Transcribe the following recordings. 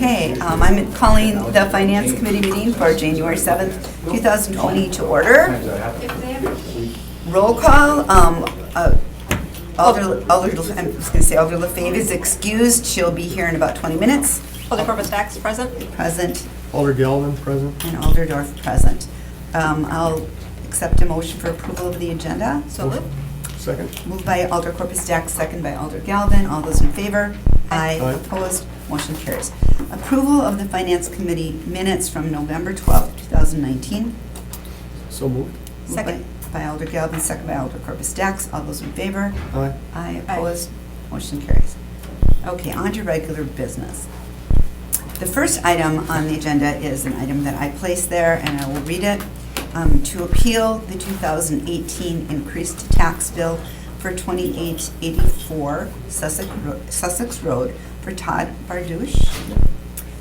Okay, I'm calling the Finance Committee meeting for January 7th, 2020 to order. Roll call, Alder LaFave is excused. She'll be here in about 20 minutes. Alder Corpus Dax, present. Present, Alder Galvin, present. and Alder Dorf, present. I'll accept a motion for approval of the agenda. So moved. Second. Moved by Alder Corpus Dax, second by Alder Galvin. All those in favor? Aye. Opposed? Motion carries. Approval of the Finance Committee minutes from November 12th, 2019. So moved. Moved Second. by Alder Galvin, second by Alder Corpus Dax. All those in favor? Aye. Aye. Opposed? Motion carries. Okay, on to regular business. The first item on the agenda is an item that I placed there, and I will read it. To appeal the 2018 increased tax bill for 2884 Sussex Road for Todd Bardouche.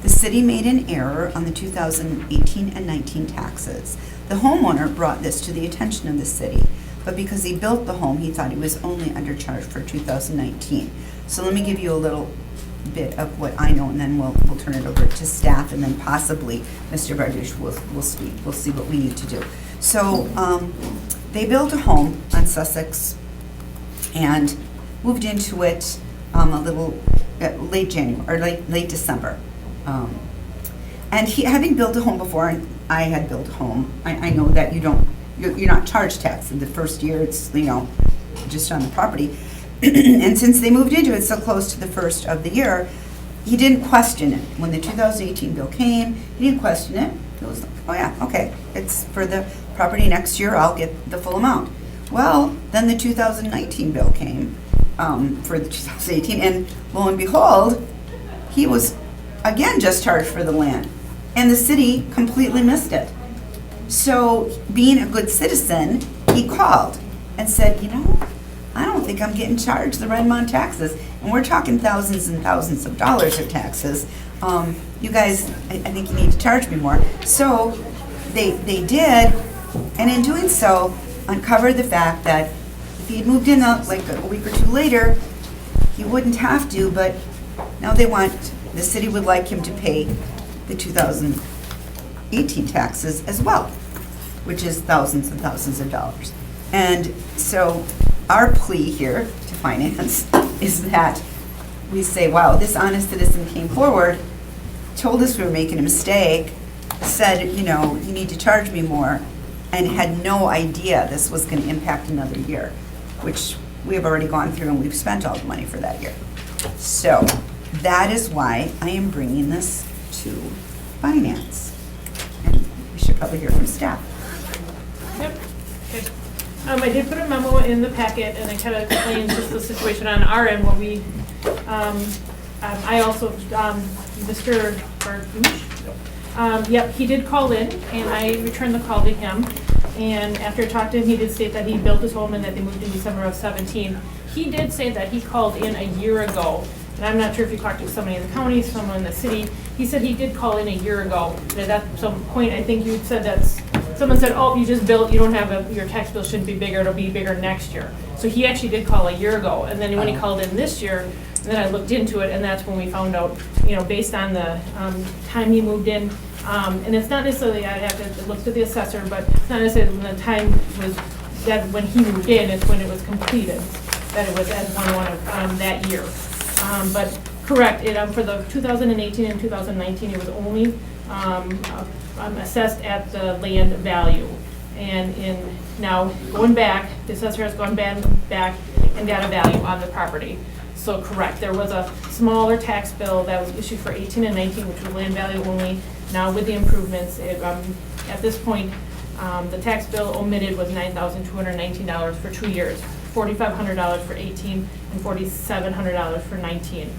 The city made an error on the 2018 and 19 taxes. The homeowner brought this to the attention of the city, but because he built the home, he thought he was only undercharged for 2019. So let me give you a little bit of what I know, and then we'll turn it over to staff, and then possibly Mr. Bardouche will speak. We'll see what we need to do. So they built a home on Sussex and moved into it a little late January or late December. And having built a home before, and I had built a home, I know that you're not charged tax in the first year. It's just on the property. And since they moved into it so close to the first of the year, he didn't question it. When the 2018 bill came, he didn't question it. He was like, oh yeah, okay, it's for the property next year, I'll get the full amount. Well, then the 2019 bill came for the 2018, and lo and behold, he was again just charged for the land. And the city completely missed it. So being a good citizen, he called and said, I don't think I'm getting charged the right amount of taxes. And we're talking thousands and thousands of dollars of taxes. You guys, I think you need to charge me more. So they did, and in doing so, uncovered the fact that if he had moved in like a week or two later, he wouldn't have to, but now the city would like him to pay the 2018 taxes as well, which is thousands and thousands of dollars. And so our plea here to finance is that we say, wow, this honest citizen came forward, told us we were making a mistake, said, you need to charge me more, and had no idea this was going to impact another year, which we have already gone through and we've spent all the money for that year. So that is why I am bringing this to finance. And we should probably hear from staff. Yep. Okay. I did put a memo in the packet, and it kind of explains just the situation on our end. What we, I also, Mr. Bardouche, yep, he did call in, and I returned the call to him. And after I talked to him, he did state that he built his home and that they moved in December of 17. He did say that he called in a year ago, and I'm not sure if he talked to somebody in the county, someone in the city. He said he did call in a year ago. And at some point, I think you said someone said, oh, you just built, you don't have your tax bill shouldn't be bigger, it'll be bigger next year. So he actually did call a year ago, and then when he called in this year, then I looked into it, and that's when we found out, based on the time he moved in, and it's not necessarily, I have to look to the assessor, but it's not necessarily when the time was, that when he moved in, it's when it was completed, that it was at 1/1 of that year. But correct, for the 2018 and 2019, it was only assessed at the land value. And now going back, the assessor has gone back and got a value on the property. So correct, there was a smaller tax bill that was issued for 18 and 19, which was land value only. Now with the improvements, at this point, the tax bill omitted was $9,219 for 2 years, $4,500 for 18 and $4,700 for 19.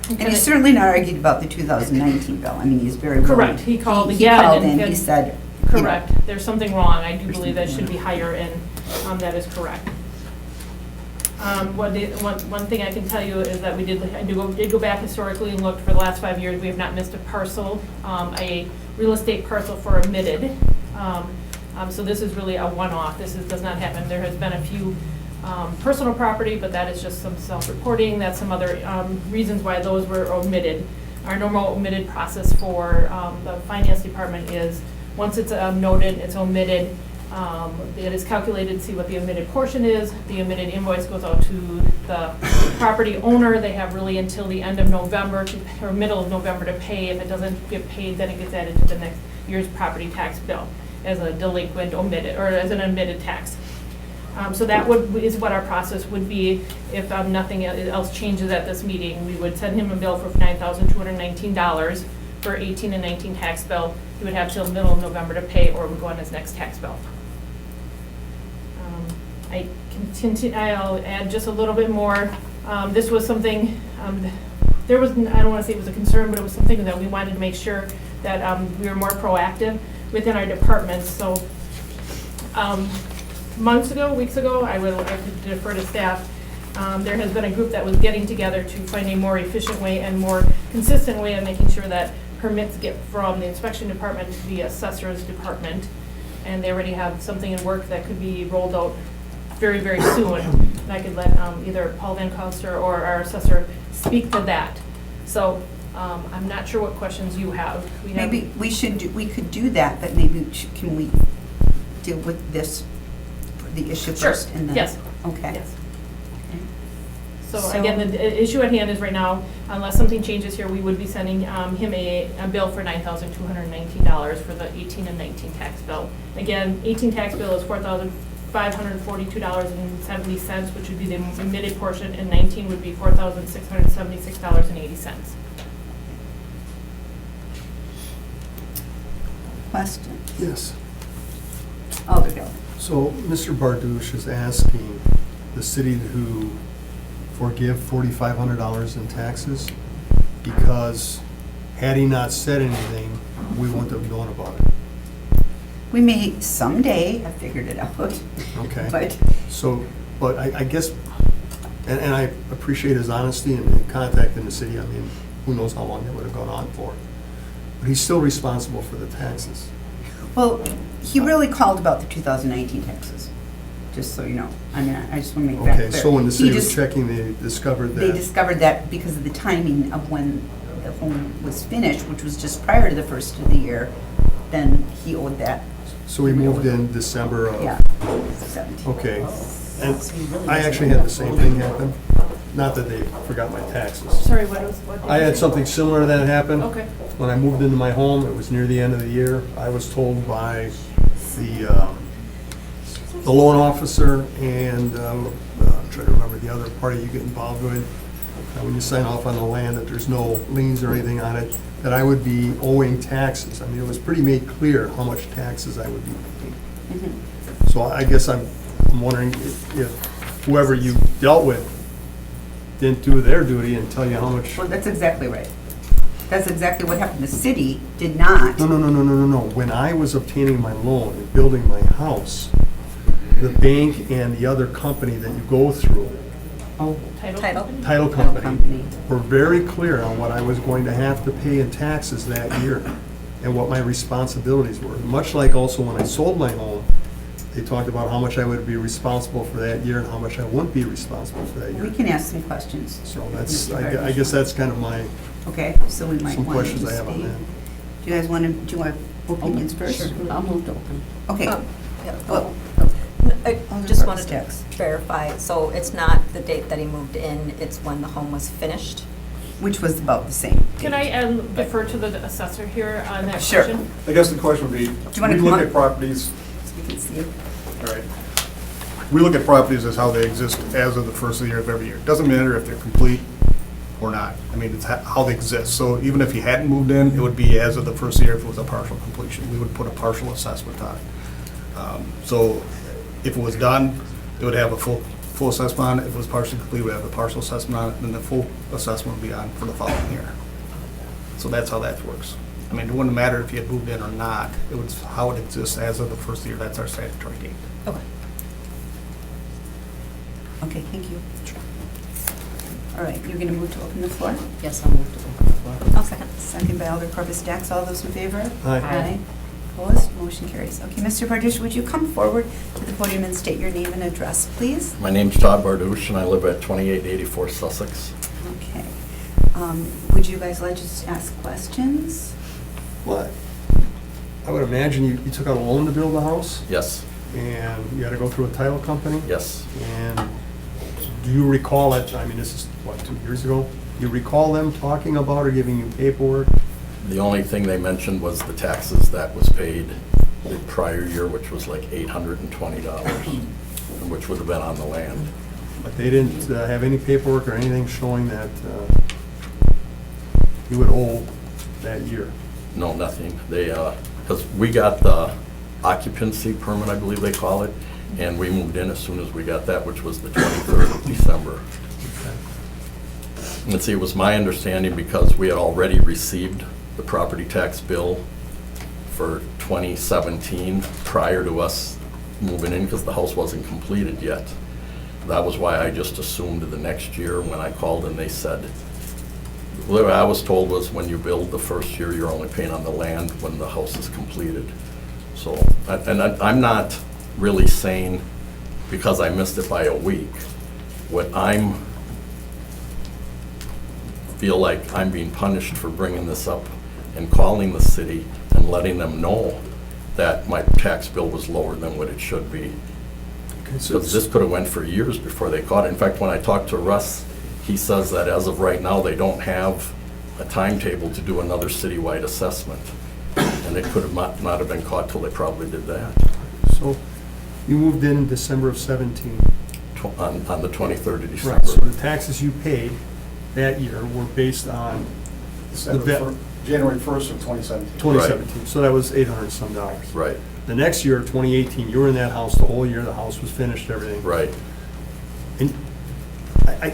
And he's certainly not argued about the 2019 bill. I mean, he's very willing. Correct. He called He again. called in, he said. Correct. There's something wrong. I do believe that should be higher, and that is correct. One thing I can tell you is that I did go back historically and looked for the last 5 years. We have not missed a parcel, a real estate parcel for omitted. So this is really a one-off. This does not happen. There has been a few personal property, but that is just some self-reporting. That's some other reasons why those were omitted. Our normal omitted process for the finance department is, once it's noted, it's omitted, it is calculated to see what the omitted portion is. The omitted invoice goes out to the property owner. They have really until the end of November or middle of November to pay. If it doesn't get paid, then it gets added to the next year's property tax bill as a delinquent omitted, or as an omitted tax. So that is what our process would be if nothing else changes at this meeting. We would send him a bill for $9,219 for 18 and 19 tax bill. He would have till middle of November to pay, or it would go on his next tax bill. I'll add just a little bit more. This was something, I don't want to say it was a concern, but it was something that we wanted to make sure that we were more proactive within our departments. So weeks ago, I would like to defer to staff. There has been a group that was getting together to find a more efficient way and more consistent way of making sure that permits get from the inspection department to the assessor's department. And they already have something in work that could be rolled out very, very soon. And I could let either Paul Van Coster or our assessor speak to that. So I'm not sure what questions you have. Maybe we could do that, but maybe can we deal with the issue Sure. first? And then, Yes. Okay. Yes. So So- again, the issue at hand is right now, unless something changes here, we would be sending him a bill for $9,219 for the 18 and 19 tax bill. Again, 18 tax bill is $4,542.70, which would be the omitted portion, and 19 would be $4,676.80. Question? Yes. Alderhill. So Mr. Bardouche is asking the city to forgive $4,500 in taxes because had he not said anything, we wouldn't have known about it. We may someday have figured it out. Okay. But So, but I guess, and I appreciate his honesty in contacting the city. I mean, who knows how long that would have gone on for. But he's still responsible for the taxes. well, he really called about the 2019 taxes, just so you know. I mean, I just want to make that clear. Okay, so when the city He was just- checking, they discovered They that. discovered that because of the timing of when the home was finished, which was just prior to the first of the year, then he owed that, So we moved in December of. yeah, 17. Okay. And I actually had the same thing happen. Not that they forgot my taxes. Sorry, what did I you had say? something similar to that happen. Okay. When I moved into my home, it was near the end of the year. I was told by the loan officer and I'm trying to remember the other party you get involved with, when you sign off on the land, that there's no liens or anything on it, that I would be owing taxes. I mean, it was pretty made clear how much taxes I would be paying. Mm-hmm. So I guess I'm wondering if whoever you dealt with didn't do their duty and tell you how much. Well, that's exactly right. That's exactly what happened. The city did not. No. When I was obtaining my loan and building my house, the bank and the other company that you go through, Oh, Title? title company, company, were very clear on what I was going to have to pay in taxes that year and what my responsibilities were. Much like also when I sold my home, they talked about how much I would be responsible for that year and how much I wouldn't be responsible for that we year. can ask some questions. So that's, I guess that's kind of my, Okay, so we might some want to questions I have on speak. that. Do you guys want to, do you want opinions first? Sure, I'll move to open. Okay. Yeah. Well, I Alder just wanted Brooks. to verify, so it's not the date that he moved in, it's when the home was finished? Which was about the same. Can I defer to the assessor here on that Sure. question? I guess the question would be, you wanna we come look up? at properties, So we can see it. all right, we look at properties as how they exist as of the first of the year of every year. Doesn't matter if they're complete or not. I mean, it's how they exist. So even if you hadn't moved in, it would be as of the first year if it was a partial completion. We would put a partial assessment on it. So if it was done, it would have a full assessment on it. If it was partially complete, we would have a partial assessment on it, then the full assessment would be on for the following year. So that's how that works. I mean, it wouldn't matter if you had moved in or not. It was how it exists as of the first year. That's our statutory date. Okay. Okay, thank you. All right, you're going to move to open the floor? Yes, I'll move to open the floor. I'll second. Second by Alder Corpus Dax. All those in favor? Aye. Aye. Opposed? Motion carries. Okay, Mr. Bardouche, would you come forward to the podium and state your name and address, please? My name's Todd Bardouche, and I live at 2884 Sussex. Okay. Would you guys like to just ask questions? What? I would imagine you took out a loan to build the house, Yes, and you had to go through a title company? yes. And do you recall it, I mean, this is, what, 2 years ago? You recall them talking about or giving you paperwork? The only thing they mentioned was the taxes that was paid the prior year, which was like $820, and which would have been on the land. But they didn't have any paperwork or anything showing that you would owe that year? No, nothing. They, because we got the occupancy permit, I believe they call it, and we moved in as soon as we got that, which was the 23rd of December. Let's see, it was my understanding, because we had already received the property tax bill for 2017 prior to us moving in, because the house wasn't completed yet. That was why I just assumed the next year when I called and they said, what I was told was when you build the first year, you're only paying on the land when the house is completed. So, and I'm not really saying because I missed it by a week. What feel like I'm being punished for bringing this up and calling the city and letting them know that my tax bill was lower than what it should be. Okay, so Because this could have went for years before they caught it. In fact, when I talked to Russ, he says that as of right now, they don't have a timetable to do another citywide assessment. And it could have not have been caught till they probably did that, So you moved in December of 17. on the 23rd of December. Right, so the taxes you paid that year were based on January 1st of 2017. 2017, so that was $800 and some dollars. Right, The next year, 2018, you were in that house the whole year, the house was finished, everything. right. And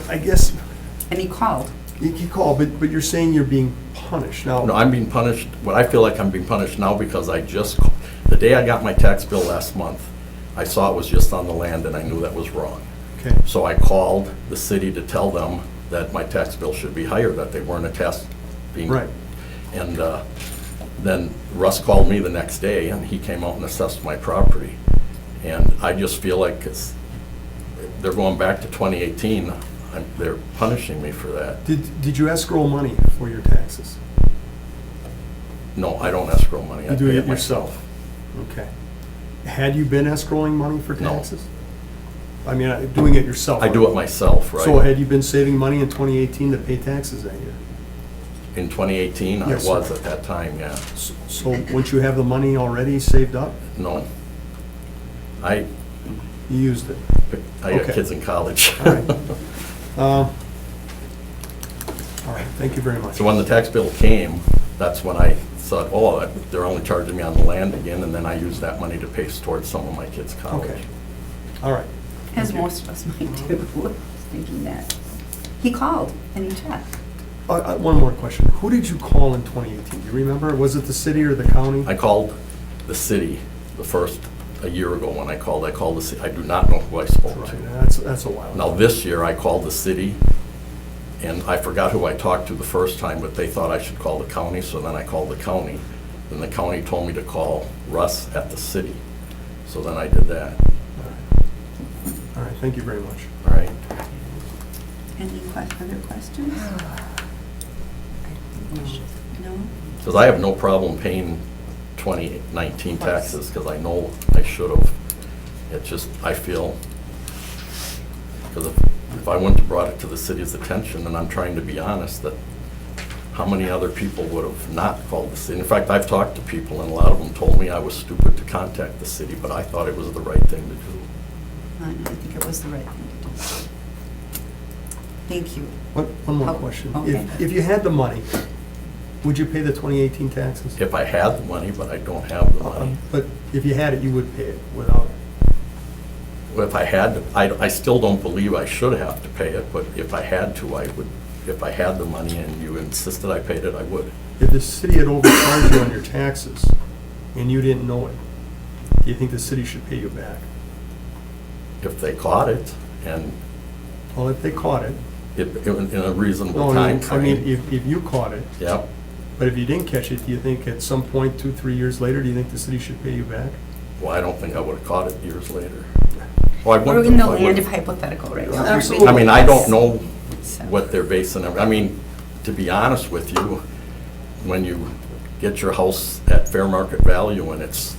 I guess, And he called. you call, but you're saying you're being punished now. No, I'm being punished, what I feel like I'm being punished now because the day I got my tax bill last month, I saw it was just on the land and I knew that was wrong. Okay, So I called the city to tell them that my tax bill should be higher, that they weren't being. right. And then Russ called me the next day, and he came out and assessed my property. And I just feel like they're going back to 2018, they're punishing me for that. Did you escrow money for your taxes? No, I don't escrow money, I You do pay it it myself. yourself? Okay. Had you been escrowing money for No. taxes? I mean, doing it yourself? I do it myself, right? So had you been saving money in 2018 to pay taxes that year? In 2018, I Yes, was sir. at that time, yeah. So wouldn't you have the money already saved up? No. I You used it? got Okay. kids in college. All right. All right, thank you very much. So when the tax bill came, that's when I thought, oh, they're only charging me on the land again, and then I used that money to pay towards some of my kids' college. Okay. All right. As Thank you. most of us might do, thinking that. He called and he checked. One more question. Who did you call in 2018? Do you remember? Was it the city or the county? I called the city a year ago when I called the city. I do not know who I spoke Right, to. that's a while Now, ago. this year, I called the city, and I forgot who I talked to the first time, but they thought I should call the county, so then I called the county. Then the county told me to call Russ at the city, so then I did that. All right, thank you very much. All right. Any other questions? No? Because I have no problem paying 2019 taxes, because I know I should have. It's just, I feel, because if I wouldn't have brought it to the city's attention, and I'm trying to be honest, that how many other people would have not called the city? In fact, I've talked to people, and a lot of them told me I was stupid to contact the city, but I thought it was the right thing to do. I think it was the right thing to do. Thank you. One more Oh, question. okay. If you had the money, would you pay the 2018 taxes? If I had the money, but I don't have the money. But if you had it, you would pay it without it? Well, if I had, I still don't believe I should have to pay it, but if I had to, I would. If I had the money and you insisted I paid it, I would. If the city had overcharged you on your taxes and you didn't know it, do you think the city should pay you back? If they caught it and Well, if they caught it, in a reasonable no, time I mean, frame. if you caught it, Yep, But if you didn't catch it, do you think at some point, 2, 3 years later, do you think the city should pay you back? Well, I don't think I would have caught it years later. Well, I We're wouldn't in the if I land would've. of hypothetical right Yeah, now. absolutely. I mean, I don't know So- what they're basing it, I mean, to be honest with you, when you get your house at fair market value and it's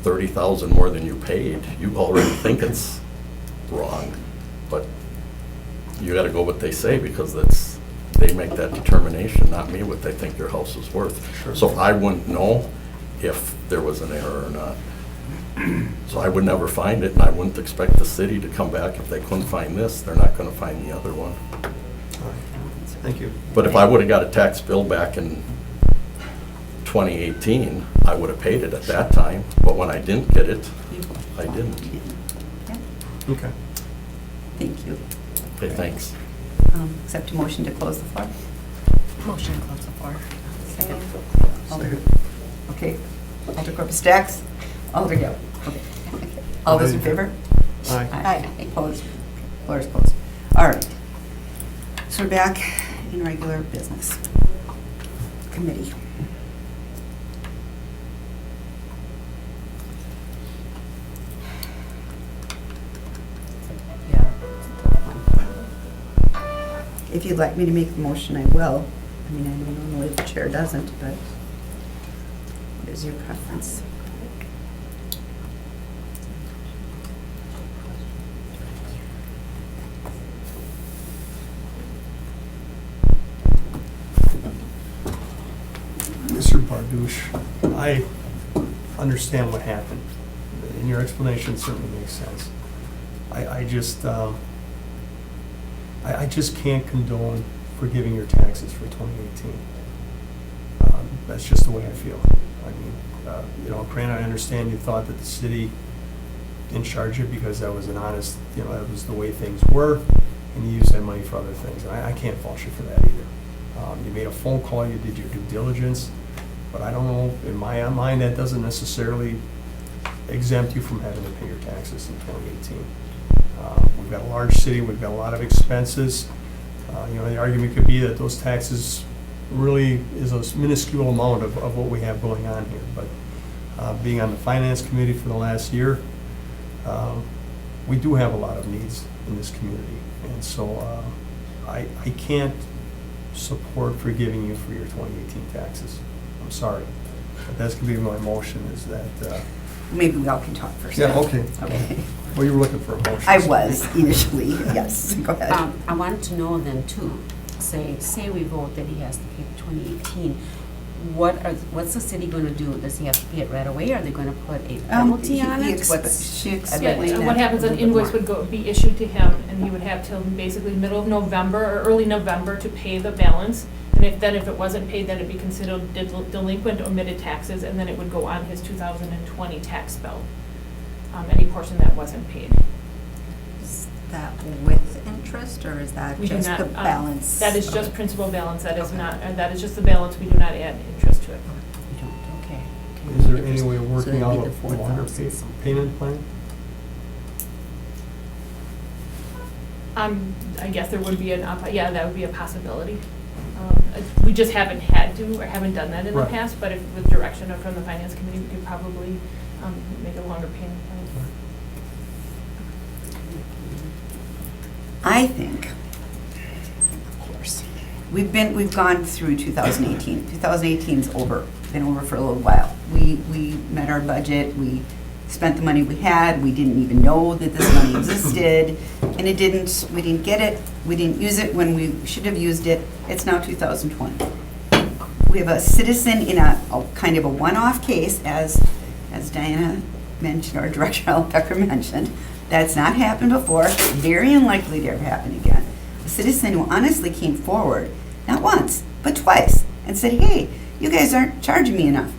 30,000 more than you paid, you already think it's wrong. But you gotta go what they say, because they make that determination, not me, what they think your house is worth. Sure. So I wouldn't know if there was an error or not. So I would never find it, and I wouldn't expect the city to come back if they couldn't find this, they're not gonna find the other one. All right. Thank you. But if I would have got a tax bill back in 2018, I would have paid it at that time, but when I didn't get it, I didn't. Yeah, Okay. thank you. Okay, thanks. Accept a motion to close the floor. Motion to close the floor. Second. Okay. Alder Corpus Dax, Alder Gale. Okay. All those in favor? Aye. Aye. Opposed? Floor is closed. All right. So we're back in regular business. Committee. If you'd like me to make the motion, I will. I mean, I know normally the chair doesn't, but what is your preference? Mr. Bardouche, I understand what happened, and your explanation certainly makes sense. I just can't condone forgiving your taxes for 2018. That's just the way I feel. I mean, granted, I understand you thought that the city didn't charge it because that was an honest, that was the way things were, and you used that money for other things. And I can't fault you for that either. You made a phone call, you did your due diligence, but I don't know, in my mind, that doesn't necessarily exempt you from having to pay your taxes in 2018. We've got a large city, we've got a lot of expenses. The argument could be that those taxes really is a minuscule amount of what we have going on here. But being on the finance committee for the last year, we do have a lot of needs in this community. And so I can't support forgiving you for your 2018 taxes. I'm sorry. But that's going to be my motion, is that... Maybe we all can talk first. Yeah, okay. Okay. Well, you were looking for a motion. I was initially, yes. Go ahead. I wanted to know then too, say we vote that he has to pay 2018, what's the city gonna do? Does he have to pay it right away? Are they gonna put a penalty on it? She Yeah, explained and that what happens, a an little bit invoice more. would be issued to him, and he would have till basically middle of November or early November to pay the balance. And if it wasn't paid, then it'd be considered delinquent omitted taxes, and then it would go on his 2020 tax bill, any portion that wasn't paid. Is that with interest, or is that We do just not, the balance? That is of just it? principal balance, that is Okay. not, that is just the balance, we do not add interest to it. We don't, okay. Is there any way of So working it'd out be a the longer 4,000 something. payment plan? I guess there would be yeah, that would be a possibility. We just haven't had to, or haven't done that in the Right. past, but if with direction from the finance committee, we could probably make a longer payment plan. I think, of course, we've gone through 2018. 2018's over, been over for a little while. We met our budget, we spent the money we had, we didn't even know that this money existed, and we didn't get it, we didn't use it when we should have used it. It's now 2020. We have a citizen in a kind of a one-off case, as Diana mentioned, or Director Becker mentioned. That's not happened before, very unlikely to ever happen again. A citizen who honestly came forward, not once, but twice, and said, hey, you guys aren't charging me enough.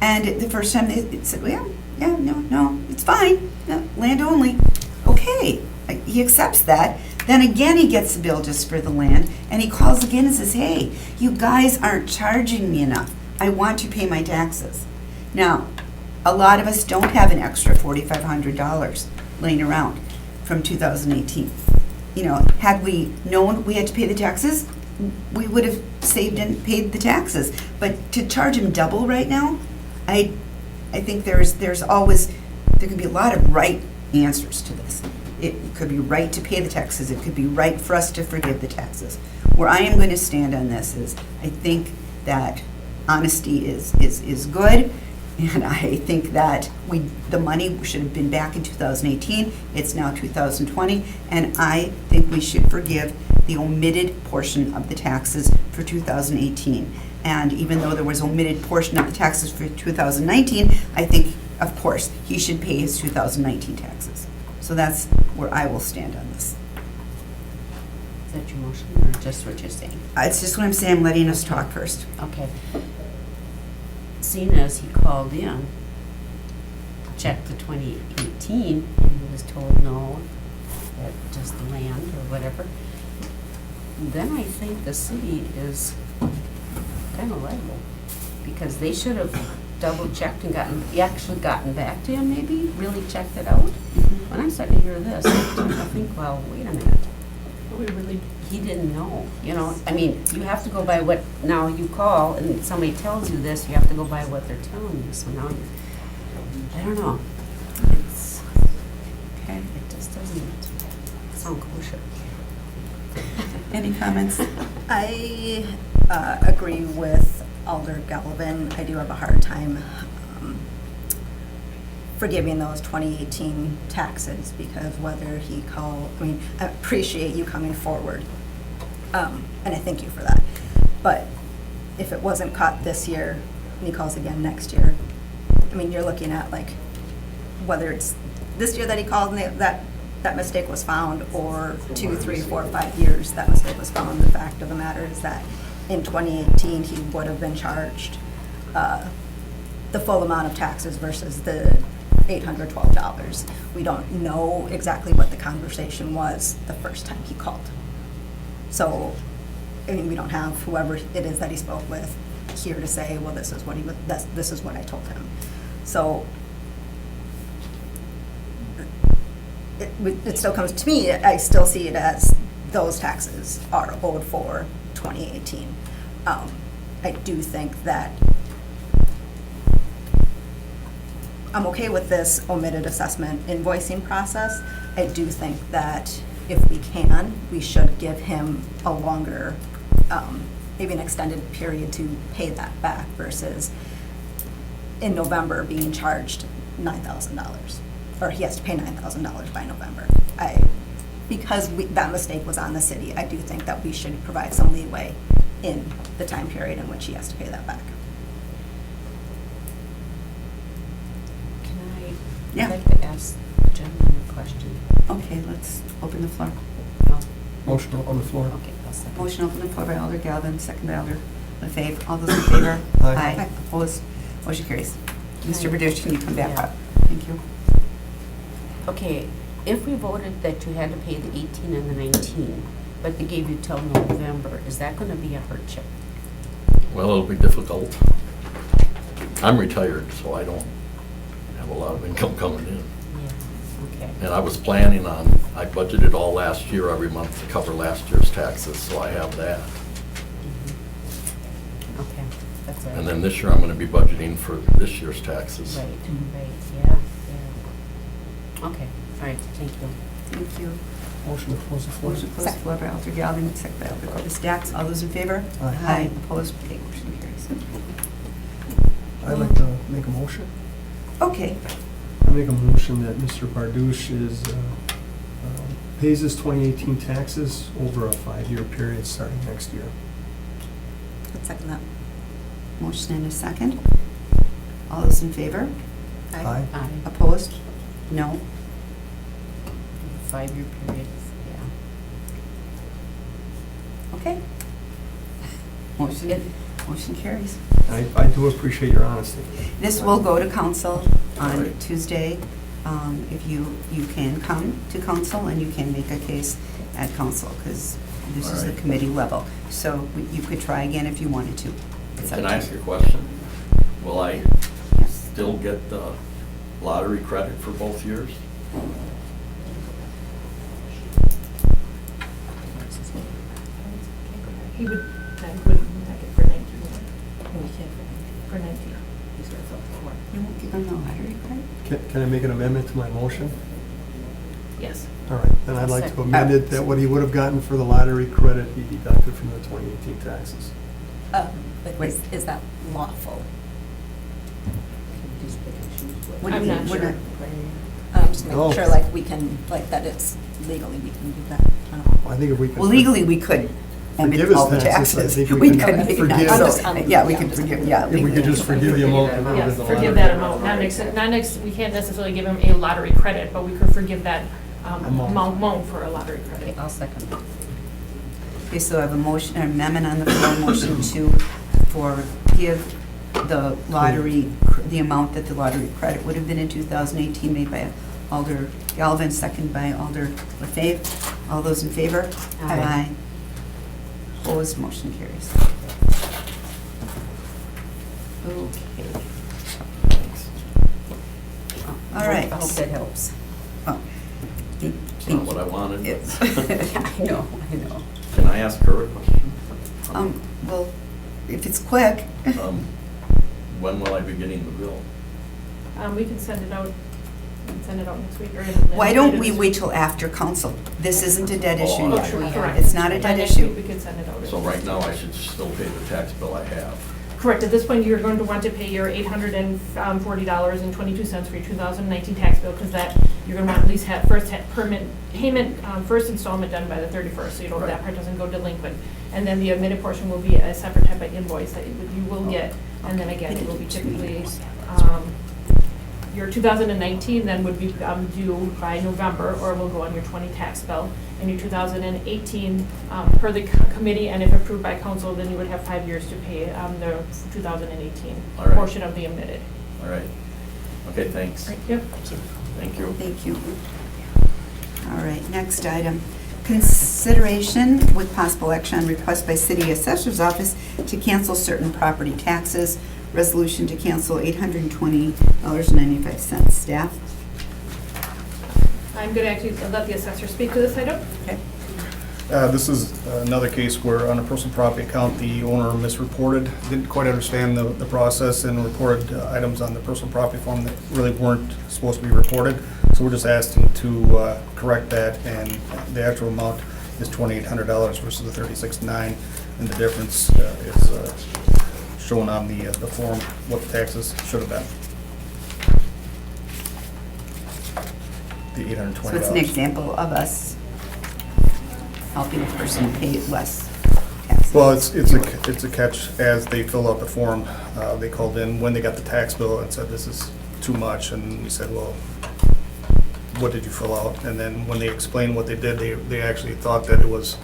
And the first time they said, well, yeah, no, it's fine, no, land only. Okay, he accepts that. Then again, he gets the bill just for the land, and he calls again and says, hey, you guys aren't charging me enough. I want to pay my taxes. Now, a lot of us don't have an extra $4,500 laying around from 2018. Had we known we had to pay the taxes, we would have saved and paid the taxes. But to charge him double right now, I think there's always, there could be a lot of right answers to this. It could be right to pay the taxes, it could be right for us to forgive the taxes. Where I am going to stand on this is, I think that honesty is good, and I think that the money should have been back in 2018, it's now 2020, and I think we should forgive the omitted portion of the taxes for 2018. And even though there was omitted portion of the taxes for 2019, I think, of course, he should pay his 2019 taxes. So that's where I will stand on this. Is that your motion or just what you're saying? It's just what I'm saying, I'm letting us talk first. Okay. Seeing as he called in, checked the 2018, and he was told no, that just the land or whatever, then I think the city is kind of liable, because they should have double-checked and actually gotten back to him, maybe, really checked it out. When I'm starting to hear this, I think, well, wait a minute. We really, He didn't know, you know, I mean, you have to go by what, now you call and somebody tells you this, you have to go by what they're telling you, so now you, I don't know. It's, Okay. it just doesn't sound kosher. Any comments? I agree with Alder Galvin. I do have a hard time forgiving those 2018 taxes, because whether he called, I mean, I appreciate you coming forward, and I thank you for that. But if it wasn't caught this year and he calls again next year, I mean, you're looking at like, whether it's this year that he called and that mistake was found, or 2, 3, 4, 5 years that mistake was found. The fact of the matter is that in 2018, he would have been charged the full amount of taxes versus the $812. We don't know exactly what the conversation was the first time he called. So, I mean, we don't have whoever it is that he spoke with here to say, well, this is what this is what I told him. So, it still comes to me, I still see it as those taxes are owed for 2018. I do think that I'm okay with this omitted assessment invoicing process. I do think that if we can, we should give him a longer, maybe an extended period to pay that back versus in November being charged $9,000. Or he has to pay $9,000 by November. Because that mistake was on the city, I do think that we should provide some leeway in the time period in which he has to pay that back. Can I, Yeah. I'd like to ask the gentleman a question. Okay, let's open the floor. No? Motion on the floor. Okay, I'll second. Motion open the floor by Alder Galvin, second by Alder LaFave. All those in favor? Aye. Opposed? Motion carries. Mr. Aye. Verducci, can you come back Yeah. up? Thank you. Okay, if we voted that you had to pay the 18 and the 19, but they gave you till November, is that gonna be a hardship? Well, it'll be difficult. I'm retired, so I don't have a lot of income coming in. Yeah, okay. And I was planning on, I budgeted all last year every month to cover last year's taxes, so I have that. Okay, that's all right. And then this year, I'm gonna be budgeting for this year's taxes. Right, right, yeah, yeah. Okay, all right, thank you. Thank you. Motion to close the floor. Motion closed, floor by Alder Galvin, second by Alder Cordis Dax. All those in favor? Aye. Opposed? Okay, motion carries. I'd like to make a motion. Okay, I make a motion that Mr. Bardouche pays his 2018 taxes over a 5-year period starting next year. Let's second that. motion and a second. All those in favor? Aye. Aye. Opposed? No? 5-year period, yeah. Okay. Motion carries. I do appreciate your honesty. This will go to council on Right. Tuesday. If you can come to council and you can make a case at council, because this is the Alright. committee level. So you could try again if you wanted to. It's up Can to I you. ask a question? Will I Yes. still get the lottery credit for both years? He would, that wouldn't make it for 19. For 19. You won't give them the lottery credit? Can I make an amendment to my motion? Yes. All right, then I'd like to amend it that what he would have gotten for the lottery credit be deducted from the 2018 taxes. But is that lawful? What do I'm you- not we're sure. Just Oh. making sure, like, we can, like, that it's legally, we can do that. I think if we can. Well, legally, we could Forgive omit his all the taxes, I taxes. think we We can could maybe not. forgive- So, yeah, we yeah, could just- forgive, yeah. If we could just forgive the amount. that Yes, was the forgive lottery that credit. amount. Not next, we can't necessarily give him a lottery credit, but we could forgive that amount for a lottery Okay, credit. I'll second that. Okay, so I have a motion, an amendment on the floor, motion to forgive the lottery, the amount that the lottery credit would have been in 2018, made by Alder Galvin, second by Alder LaFave. All those in favor? Aye. Opposed, motion carries. Okay. All right. I hope that helps. Oh. It's not what I wanted. It's- I know. Can I ask her a question? Well, if it's quick. When will I be getting the bill? We can send it out next week or. Why don't we wait till after council? This isn't a dead issue Oh, yet. sure, correct. It's not a By dead next issue. week, we can send it out. So right now, I should still pay the tax bill I have. Correct, at this point, you're going to want to pay your $840.22 for your 2019 tax bill, because that, you're going to want at least have payment, first installment done by the 31st, so you don't, that Right. part doesn't go delinquent. And then the omitted portion will be a separate type of invoice that you will get, and then again, it will be typically, your 2019 then would be due by November, or will go on your 20 tax bill. And your 2018, per the committee, and if approved by council, then you would have 5 years to pay the 2018 All right. portion of the omitted. All right. Okay, thanks. Yep. Thank you. Thank you. All right, next item. Consideration with possible action on request by City Assessor's Office to cancel certain property taxes. Resolution to cancel $820.95. Staff? I'm going to actually let the assessor speak to this item. Okay. This is another case where on a personal property account, the owner misreported, didn't quite understand the process and reported items on the personal property form that really weren't supposed to be reported. So we're just asking to correct that, and the actual amount is $2,800 versus the $36,900. And the difference is shown on the form, what the taxes should have been. The $820. So it's an example of us helping a person pay less taxes. Well, it's a catch as they fill out the form. They called in when they got the tax bill and said, this is too much, and we said, well, what did you fill out? And then when they explained what they did, they actually thought that it was,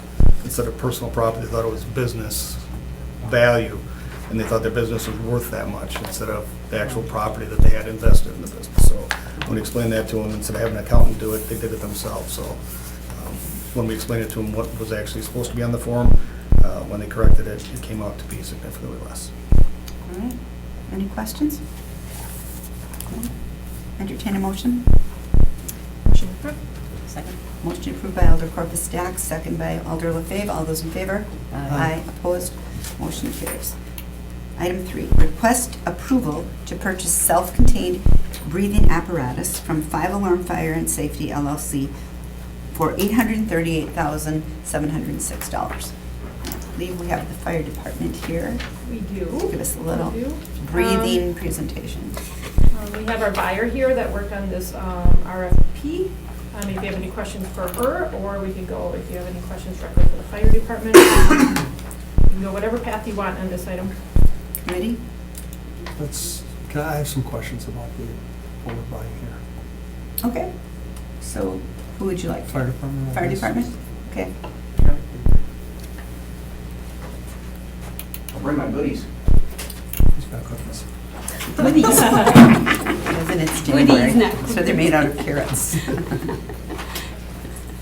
instead of personal property, they thought it was business value, and they thought their business was worth that much instead of the actual property that they had invested in the business. So when we explained that to them, instead of having an accountant do it, they did it themselves. So when we explained it to them what was actually supposed to be on the form, when they corrected it, it came out to be significantly less. All right. Any questions? No? Entertain a motion? Motion approved. Second. Motion approved by Alder Corpus Stacks, second by Alder LaFave. All those in favor? Aye. Opposed? Motion carries. Item 3, request approval to purchase self-contained breathing apparatus from 5 Alarm Fire and Safety LLC for $838,706. I believe we have the fire department here. We do. Give us a little We do. breathing presentation. We have our buyer here that worked on this RFP. If you have any questions for her, or we could go, if you have any questions directly for the fire department, you can go whatever path you want on this item. Committee? Can I have some questions about what we're buying here? Okay. So who would you like? Fire department? I Fire guess? department? Okay. I'll bring my goodies. Who's got cookies? Goodies. Isn't it January? next. So they're made out of carrots.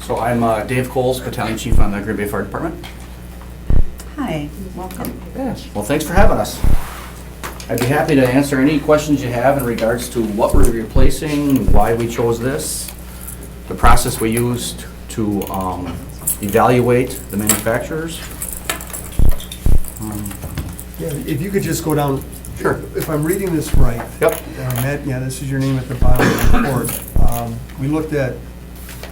So I'm Dave Coles, Battalion Chief on the Green Bay Fire Department. Hi, welcome. Yes. Well, thanks for having us. I'd be happy to answer any questions you have in regards to what we're replacing, why we chose this, the process we used to evaluate the manufacturers. Yeah, if you could just go down. Sure. If I'm reading this right. Yep. Matt, yeah, this is your name at the bottom of the report. We looked at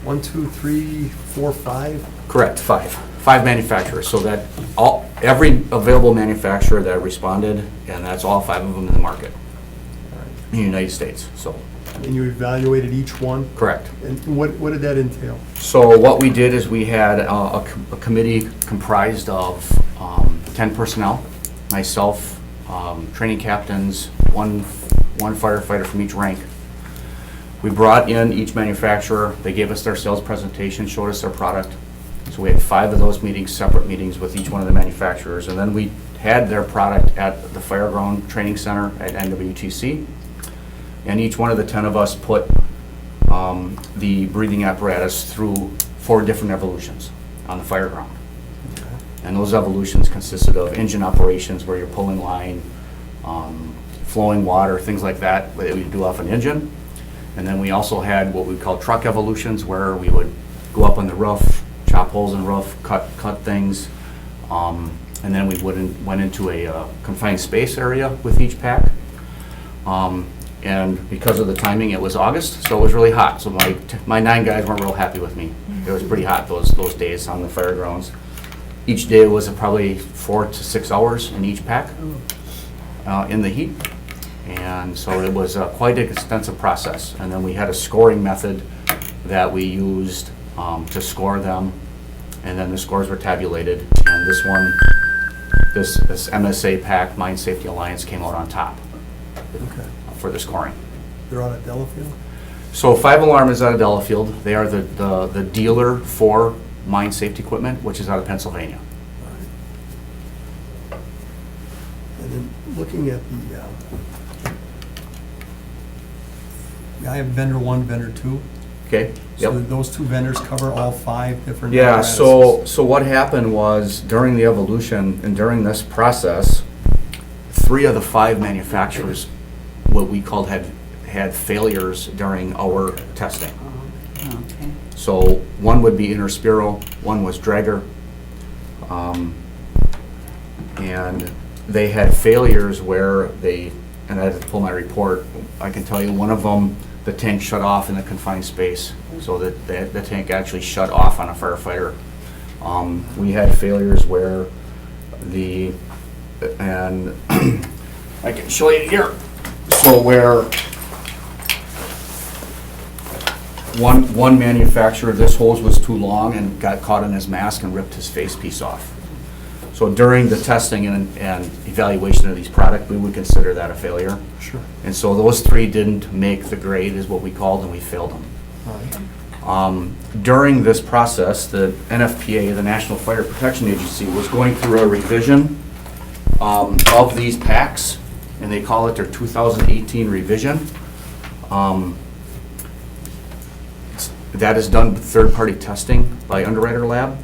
1, 2, 3, 4, 5. Correct, 5. 5 manufacturers, so that every available manufacturer that responded, and that's all 5 of them in the market in the United States, so, And you evaluated each one? correct. And what did that entail? So what we did is we had a committee comprised of 10 personnel, myself, training captains, one firefighter from each rank. We brought in each manufacturer, they gave us their sales presentation, showed us their product. So we had 5 of those meetings, separate meetings with each one of the manufacturers, and then we had their product at the Fireground Training Center at NWTC. And each one of the 10 of us put the breathing apparatus through 4 different evolutions on the Fireground. And those evolutions consisted of engine operations where you're pulling line, flowing water, things like that we do off an engine. And then we also had what we call truck evolutions, where we would go up on the roof, chop holes in the roof, cut things. And then we went into a confined space area with each pack. And because of the timing, it was August, so it was really hot. So my 9 guys weren't real happy with me. It was pretty hot those days on the fairgrounds. Each day was probably 4 to 6 hours in each pack in the heat. And so it was quite an extensive process. And then we had a scoring method that we used to score them. And then the scores were tabulated. And this one, this MSA pack, Mine Safety Alliance, came out on top Okay. for the scoring. They're out at Delafield? So 5 Alarm is out of Delafield. They are the dealer for mine safety equipment, which is out of Pennsylvania. And then looking at I have vendor 1, vendor 2. Okay? So Yep. those 2 vendors cover all 5 different Yeah, apparatuses? so what happened was during the evolution and during this process, 3 of the 5 manufacturers, what we called had failures during our testing. Okay. So one would be Interspiro, one was Draeger. And they had failures where and I had to pull my report, I can tell you one of them, the tank shut off in the confined space, so that the tank actually shut off on a firefighter. We had failures where and I can show you here. So where one manufacturer, this hose was too long and got caught in his mask and ripped his face piece off. So during the testing and evaluation of these products, we would consider that a failure. Sure. And so those 3 didn't make the grade, is what we called, and we failed them. All right. During this process, the NFPA, the National Fire Protection Agency, was going through a revision of these packs, and they call it their 2018 revision. That is done with third-party testing by Underwriter Lab,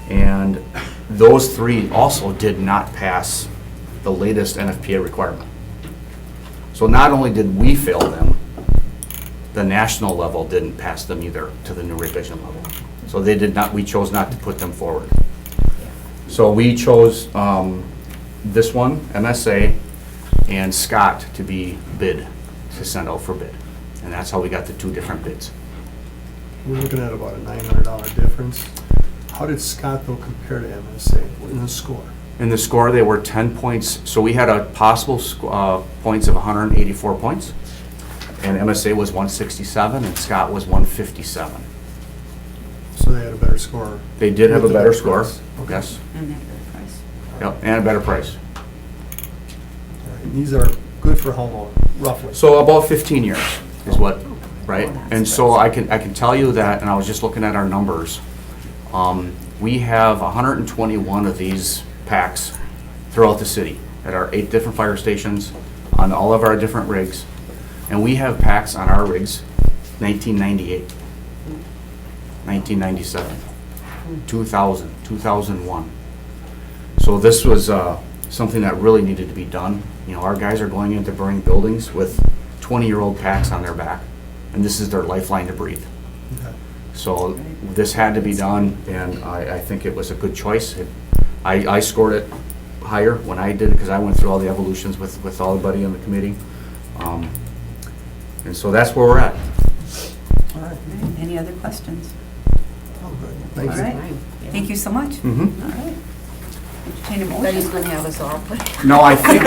and those 3 also did not pass the latest NFPA requirement. So not only did we fail them, the national level didn't pass them either to the new revision level. So we chose not to put them forward. So we chose this one, MSA, and Scott to be to send out for bid. And that's how we got the 2 different bids. We're looking at about a $900 difference. How did Scott, though, compare to MSA in the score? In the score, they were 10 points. So we had a possible points of 184 points. And MSA was 167 and Scott was 157. So they had a better score? They did have a With the better score, price. Okay. yes. And that good price. Yep, and a better price. All right. And these are good for how long, roughly? So about 15 years is what, right? Oh, that's And so I can tell you that, and I was just looking at our numbers, we have 121 of these packs throughout the city at our 8 different fire stations, on all of our different rigs. And we have packs on our rigs, 1998, 1997, 2000, 2001. So this was something that really needed to be done. You know, our guys are going into burning buildings with 20-year-old packs on their back, and this is their lifeline to breathe. Okay. So this had to be done, and I think it was a good choice. I scored it higher when I did, because I went through all the evolutions with everybody in the committee. And so that's where we're at. All right. Any other questions? Oh, good. Thank All you. right. Thank you so much. Mhm. All right. Entertain a Then he's motion. gonna have us all. No, I think,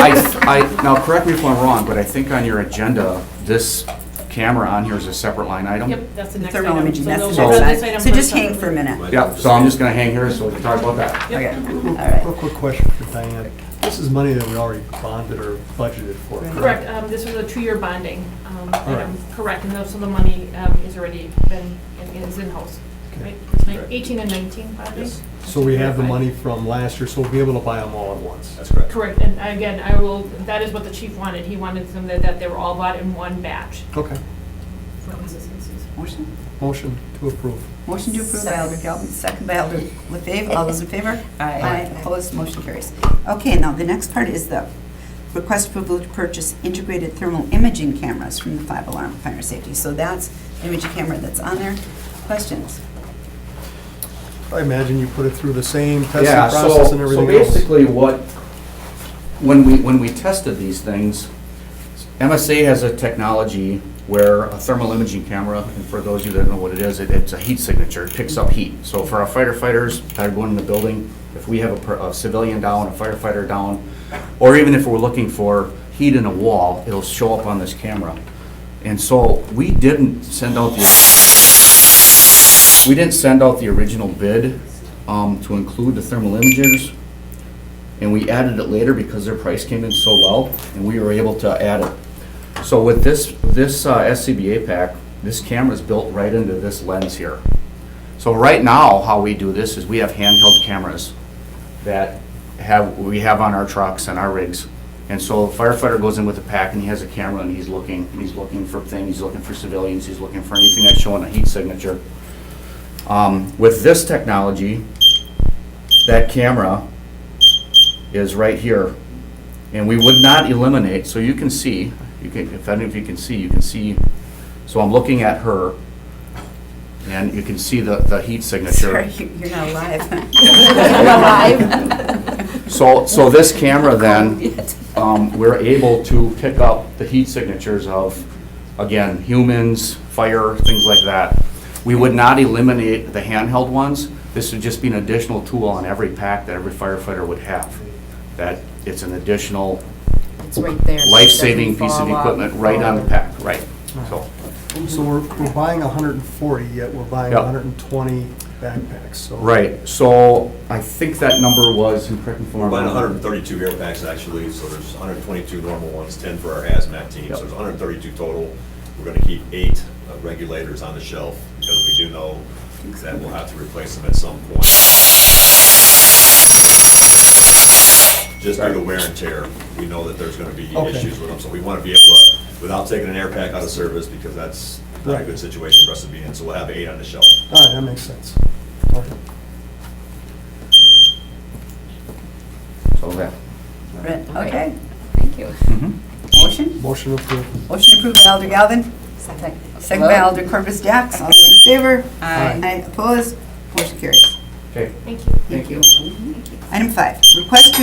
now correct me if I'm wrong, but I think on your agenda, this camera on here is a separate line item? Yep, that's the next item. Thermal imaging, So that's they'll the So- vote on next this item. item So just first hang for a separately. minute. Yeah, so I'm just gonna hang here so we can talk about that. Yep. Okay, all right. Real quick question for Diane. This is money that we already bonded or budgeted for, Correct, this was a 2-year bonding right. item, correct, and so the money is already been, is in-house, Okay. right? It's 18 and 19 bonding? Yes. So we have the money from last year, so we'll be able to buy them all at once. That's correct. Correct, and again, I will, that is what the chief wanted, he wanted them that they were all bought in one batch Okay. for consistencies. Motion? Motion to approve. Motion to approve by Alder Galvin, second by Alder LaFave. All those in favor? Aye. Opposed, motion carries. Okay, now the next part is the request approval to purchase integrated thermal imaging cameras from the 5-alarm fire safety. So that's the imaging camera that's on there. Questions? I imagine you put it through the same testing Yeah, process and so everything else. basically when we tested these things, MSA has a technology where a thermal imaging camera, and for those of you that know what it is, it's a heat signature, it picks up heat. So for our firefighters that are going in the building, if we have a civilian down, a firefighter down, or even if we're looking for heat in a wall, it'll show up on this camera. And so we didn't send out the original bid to include the thermal imagers, and we added it later because their price came in so well, and we were able to add it. So with this SCBA pack, this camera is built right into this lens here. So right now, how we do this is we have handheld cameras that we have on our trucks and our rigs. And so a firefighter goes in with a pack and he has a camera and he's looking for things, he's looking for civilians, he's looking for anything that's showing a heat signature. With this technology, that camera is right here. And we would not eliminate, so you can see, if any of you can see, so I'm looking at her, and you can see the heat signature. Sorry, you're not alive. So this camera then, we're able to pick up the heat signatures of, again, humans, fire, things like that. We would not eliminate the handheld ones. This would just be an additional tool on every pack that every firefighter would have. That it's an additional It's right there. so it life-saving doesn't piece of fall off. equipment right on the pack, right. So, So we're buying 140, yet we're buying Yep. 120 backpacks, so. right, so I think that number was, and correct me if I'm We're buying wrong. 132 air packs actually, so there's 122 normal ones, 10 for our hazmat team, Yep. so there's 132 total. We're gonna keep 8 regulators on the shelf, because we do know that we'll have to replace them at some point. Just due to wear and tear, we know that there's gonna be Okay. issues with them, so we wanna be able to, without taking an air pack out of service, because that's not a Right. good situation for us to be in, so we'll have 8 on the shelf. All right, that makes sense. Okay. So that. Right, okay. Thank you. Mhm. Motion? Motion approved. Motion approved by Alder Galvin, second by Alder Corpus Dax. All those in favor? Aye. Opposed? Motion carries. Okay. Thank you. Thank you. Item 5, request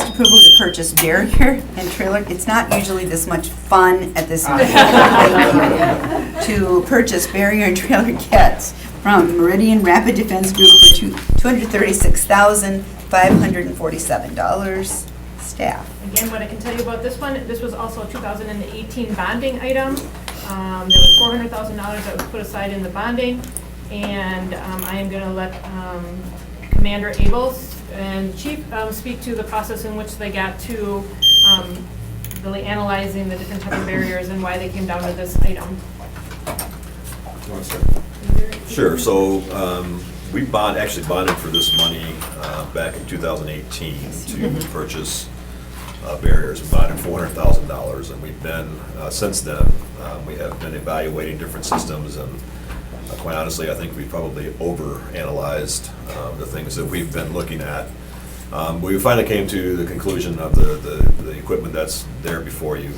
approval to purchase barrier and trailer. It's not usually this much fun at this to purchase barrier and trailer kits from Meridian Rapid Defense Group for $236,547. Staff. Again, what I can tell you about this one, this was also a 2018 bonding item. There was $400,000 that was put aside in the bonding, and I am going to let Commander Abels and Chief speak to the process in which they got to really analyzing the different type of barriers and why they came down to this item. Sure, so we actually bonded for this money back in 2018 to purchase barriers. We bonded $400,000, and we've been, since then, we have been evaluating different systems, and quite honestly, I think we probably over-analyzed the things that we've been looking at. We finally came to the conclusion of the equipment that's there before you.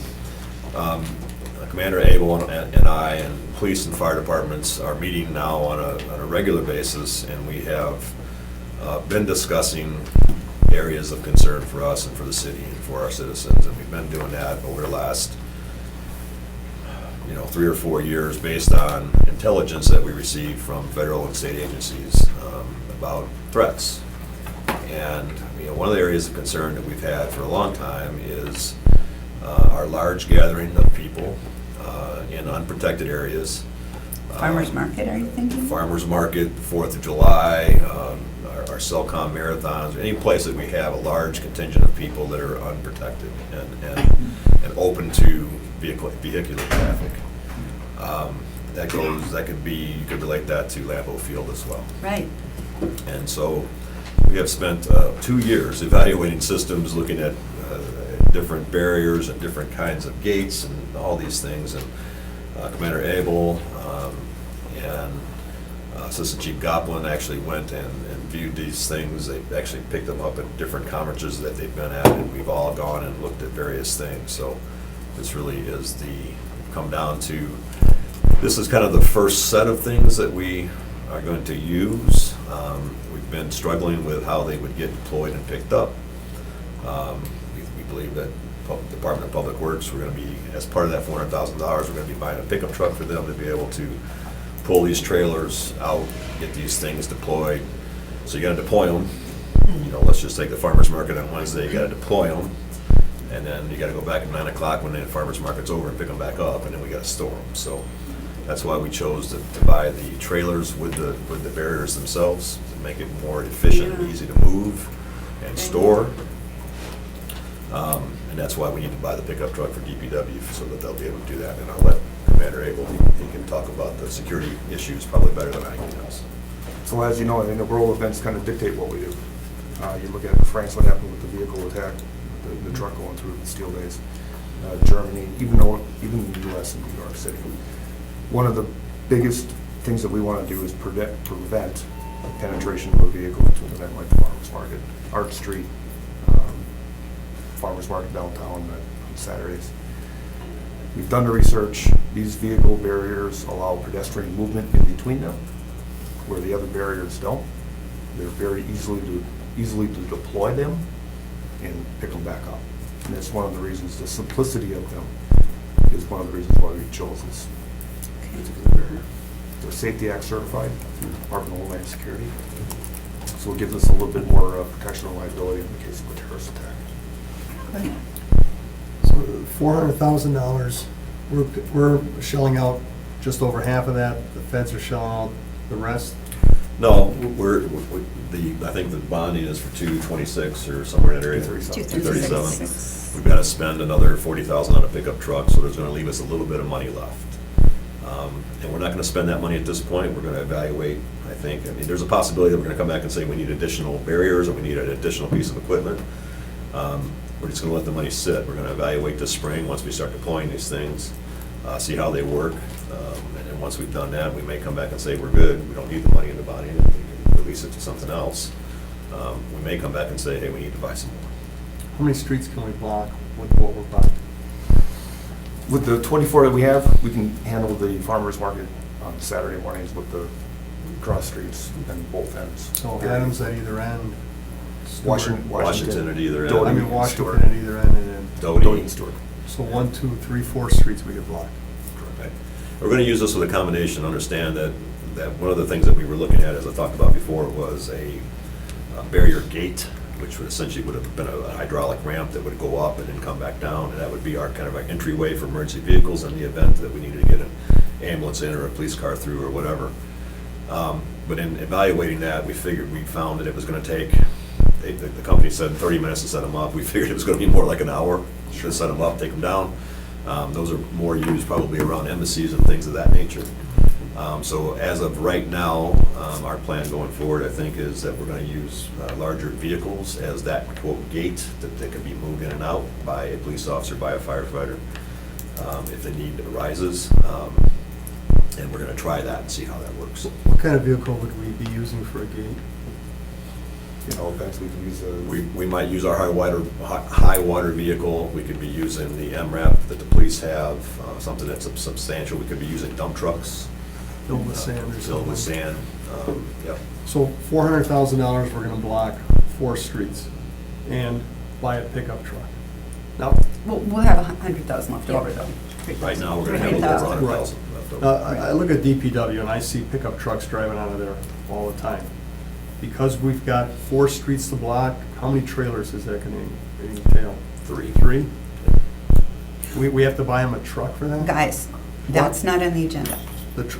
Commander Abel and I and police and fire departments are meeting now on a regular basis, and we have been discussing areas of concern for us and for the city and for our citizens. And we've been doing that over the last, 3 or 4 years based on intelligence that we received from federal and state agencies about threats. And, one of the areas of concern that we've had for a long time is our large gathering of people in unprotected areas. Farmers market, are you thinking? Farmers market, 4th of July, our Cellcom marathons, any place that we have a large contingent of people that are unprotected and open to vehicular traffic. You could relate that to Lambeau Field as well. Right. And so we have spent 2 years evaluating systems, looking at different barriers and different kinds of gates and all these things. And Commander Abel and Assistant Chief Goplin actually went and viewed these things. They actually picked them up at different conferences that they've been at, and we've all gone and looked at various things. So this really is come down to, this is kind of the first set of things that we are going to use. We've been struggling with how they would get deployed and picked up. We believe that Department of Public Works, we're going to be, as part of that $400,000, we're going to be buying a pickup truck for them to be able to pull these trailers out, get these things deployed. So you got to deploy them. Let's just take the farmers market on Wednesday. You got to deploy them, and then you got to go back at 9 o'clock when the farmers market's over and pick them back up, and then we got to store them. So that's why we chose to buy the trailers with the barriers themselves to make it more efficient and easy to move and store. And that's why we need to buy the pickup truck for DPW so that they'll be able to do that. And I'll let Commander Abel, he can talk about the security issues probably better than I can. So as you know, in the world, events kind of dictate what we do. You look at France, what happened with the vehicle attack, the truck going through the steel days, Germany, even the U.S. and New York City. One of the biggest things that we want to do is prevent penetration of a vehicle into an event like the farmers market, Arch Street, farmers market downtown on Saturdays. We've done the research. These vehicle barriers allow pedestrian movement in between them, where the other barriers don't. They're very easily to deploy them and pick them back up. And that's one of the reasons, the simplicity of them is one of the reasons why we chose this particular barrier. They're Safety Act certified through the Department of Homeland Security. So it gives us a little bit more protection and liability in the case of a terrorist attack. So $400,000, we're shelling out just over half of that. The feds are shelling out the rest. No, I think the bonding is for 226 or somewhere in that area. 237. We've got to spend another $40,000 on a pickup truck, so there's going to leave us a little bit of money left. And we're not going to spend that money at this point. We're going to evaluate, I think. There's a possibility that we're going to come back and say we need additional barriers or we need an additional piece of equipment. We're just going to let the money sit. We're going to evaluate this spring once we start deploying these things, see how they work. And then once we've done that, we may come back and say we're good. We don't need the money in the body, and we can release it to something else. We may come back and say, hey, we need to buy some more. How many streets can we block with what we're buying? With the 24 that we have, we can handle the farmers market on Saturday mornings with the cross streets and both ends. So Adams at either end. Stewart. Washington at either end. Doty, I mean and Washington Stewart. at either end, and then, Doty and Stewart. so 1, 2, 3, 4 streets we could block. Right. We're going to use this with a combination, understand that one of the things that we were looking at, as I talked about before, was a barrier gate, which would essentially would have been a hydraulic ramp that would go up and then come back down, and that would be our kind of our entryway for emergency vehicles in the event that we needed to get an ambulance in or a police car through or whatever. But in evaluating that, we found that it was going to take, the company said 30 minutes to set them up. We figured it was going to be more like an hour to set them up, take them down. Those are more used probably around embassies and things of that nature. So as of right now, our plan going forward, I think, is that we're going to use larger vehicles as that quote gate that can be moved in and out by a police officer, by a firefighter, if the need arises. And we're going to try that and see how that works. What kind of vehicle would we be using for a gate? You know, events we can use We might use our high water vehicle. We could be using the MRAP that the police have, something that's substantial. We could be using dump trucks. Filled with sand or Filled with something. sand, yep. So $400,000, we're gonna block 4 streets. and buy a pickup truck. Now, We'll have 100,000 left over though. Right now, we're gonna have a little over 100,000 left over. I look at DPW and I see pickup trucks driving out of there all the time. Because we've got 4 streets to block, how many trailers is that gonna entail? 3. 3? We have to buy them a truck for that? Guys, that's not on the agenda.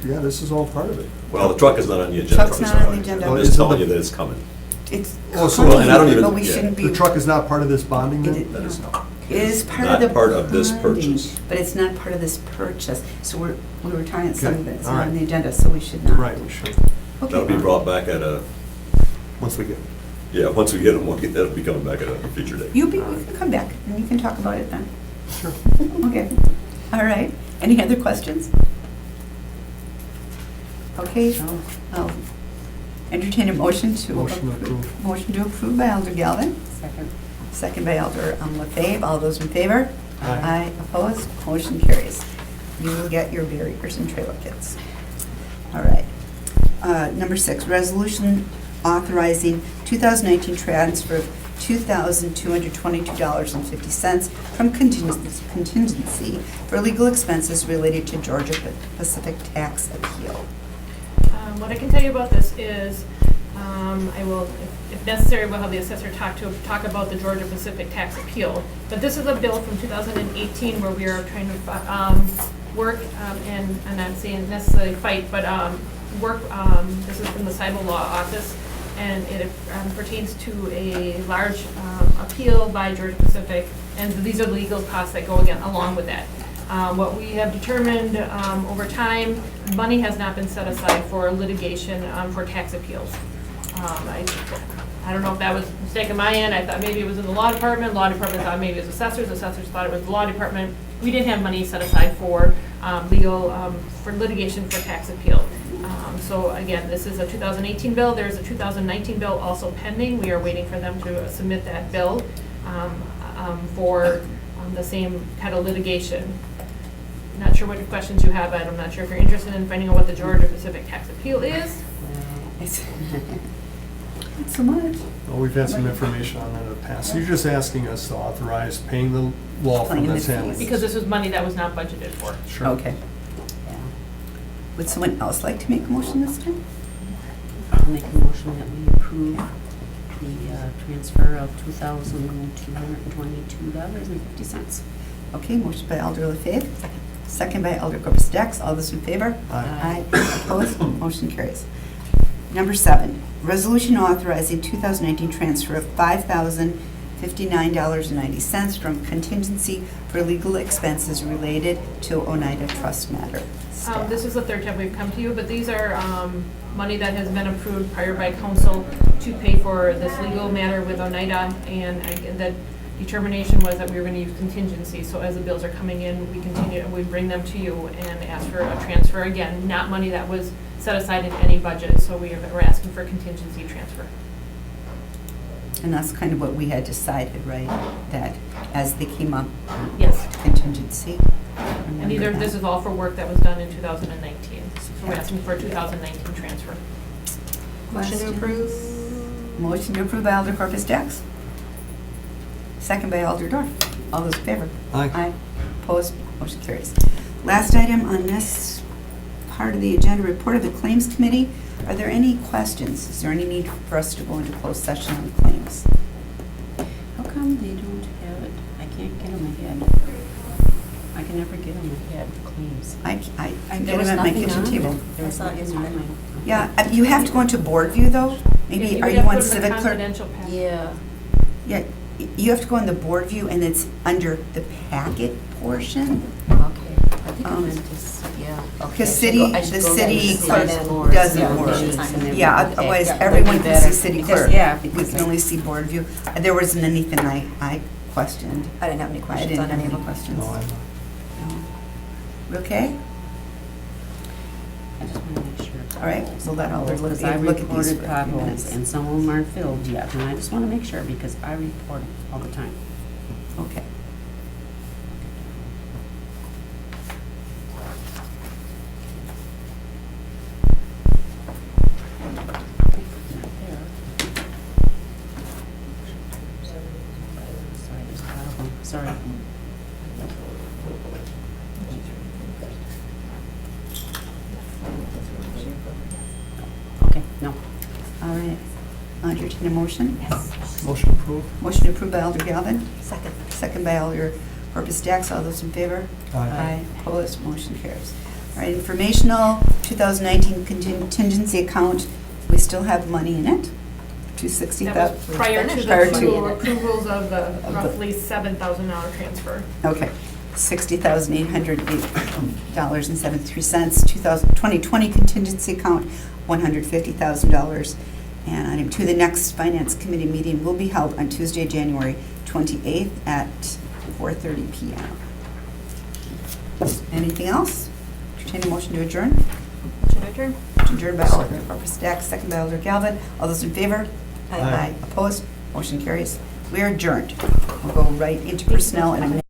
Yeah, this is all part of it. Well, the truck is not on the agenda. Truck's not on the agenda. I'm just telling you that it's coming. It's Oh, so- coming, and I don't even- but we yeah. shouldn't be. The truck is not part of this bonding It then? is- That is not. It is part Not of the. part of this bonding, purchase. But it's not part of this purchase. So we were talking some Okay, of it's all not on right. the agenda, so we should not. Right, we should, Okay. That'll be brought back at a, once we get it. yeah, once we get them, that'll be coming back at a future date. You can come back and you can talk about it then. Sure. Okay, all right. Any other questions? Okay, I'll entertain a motion to. Motion to approve. Motion to approve by Alder Galvin, Second. second by Alder LaFave. All those in favor? Aye. Opposed? Motion carries. You will get your barriers and trailer kits. All right. Number 6, resolution authorizing 2019 transfer of $2,222.50 from contingency for legal expenses related to Georgia Pacific tax appeal. What I can tell you about this is, I will, if necessary, we'll have the assessor talk about the Georgia Pacific tax appeal. But this is a bill from 2018 where we are trying to work, and I'm not saying necessarily fight, but work, this is from the Cybel Law Office, and it pertains to a large appeal by Georgia Pacific, and these are legal costs that go again along with that. What we have determined over time, money has not been set aside for litigation for tax appeals. I don't know if that was a mistake on my end. I thought maybe it was in the law department. Law department thought maybe it was assessors. Assessors thought it was the law department. We didn't have money set aside for legal, for litigation for tax appeal. So again, this is a 2018 bill. There's a 2019 bill also pending. We are waiting for them to submit that bill for the same kind of litigation. Not sure what questions you have. I'm not sure if you're interested in finding out what the Georgia Pacific tax appeal is. It's not so much. Well, we've had some information on that in the past. So you're just asking us to authorize paying the law firm Paying the that's handling fees. it. Because this was money that was not budgeted for. Sure. Okay. Yeah. Would someone else like to make a motion this time? I'll make a motion that we approve the transfer of $2,222.50. Okay, motion by Alder LaFave, second by Alder Corpus Dax. All those in favor? Aye. Opposed? Motion carries. Number 7, resolution authorizing 2019 transfer of $5,059.90 from contingency for legal expenses related to Oneida Trust matter. Staff. This is the third time we've come to you, but these are money that has been approved prior by council to pay for this legal matter with Oneida, and the determination was that we were going to use contingency. So as the bills are coming in, we bring them to you and ask for a transfer. Again, not money that was set aside in any budget, so we're asking for contingency transfer. And that's kind of what we had decided, right? That as they came up, Yes. contingency. And this is all for work that was done in 2019. So we're asking for a 2019 transfer. Motion to approve. Motion to approve by Alder Corpus Dax. Second by Alder Dorf. All those in favor? Aye. Opposed? Motion carries. Last item on this part of the agenda, report of the Claims Committee. Are there any questions? Is there any need for us to go into closed session on claims? How come they don't have it? I can't get them ahead. I can never get them ahead, claims. I There get was them at my nothing kitchen on table. it. There was nothing on mine. Yeah, you have to go into board view though? Maybe, are you on Civic Clerk? Confidential packet. Yeah. Yeah, you have to go in the board view and it's under the packet portion. Okay. I think I Um, meant to, yeah. Okay, Because I should city, go- I should the go there city and see clerk that board. doesn't Yeah, work. dates and everything. Yeah, Okay, otherwise yeah, everyone that'd be can see better. city Because- clerk. Yeah, We because can only see board view. There wasn't anything I questioned. I didn't have any I questions didn't on have any any of them. questions. No, I'm not. No. We okay? I just want to make sure. All right, we'll let Alder look Because I at these reported for a few potholes minutes. and some of them aren't filled yet, and I just want to make sure because I report them all the time. Okay. Not there. Okay, no. All right. I'll entertain a motion. Yes. Motion approved? Motion approved by Alder Galvin, Second. second by Alder Corpus Dax. All those in favor? Aye. Opposed, motion carries. All right, informational, 2019 contingency account, we still have money in it, 260,000. That was prior to Prior the to- two approvals of the the- roughly $7,000 transfer. Okay, $60,808.73. 2020 contingency account, $150,000. And item 2, the next Finance Committee meeting will be held on Tuesday, January 28th at 4:30 PM. Anything else? Entertain a motion to adjourn? Should I turn? Adjourned by Alder Corpus Dax, second by Alder Galvin. All those in favor? Aye. Opposed? Motion carries. We are adjourned. We'll go right into personnel in a minute.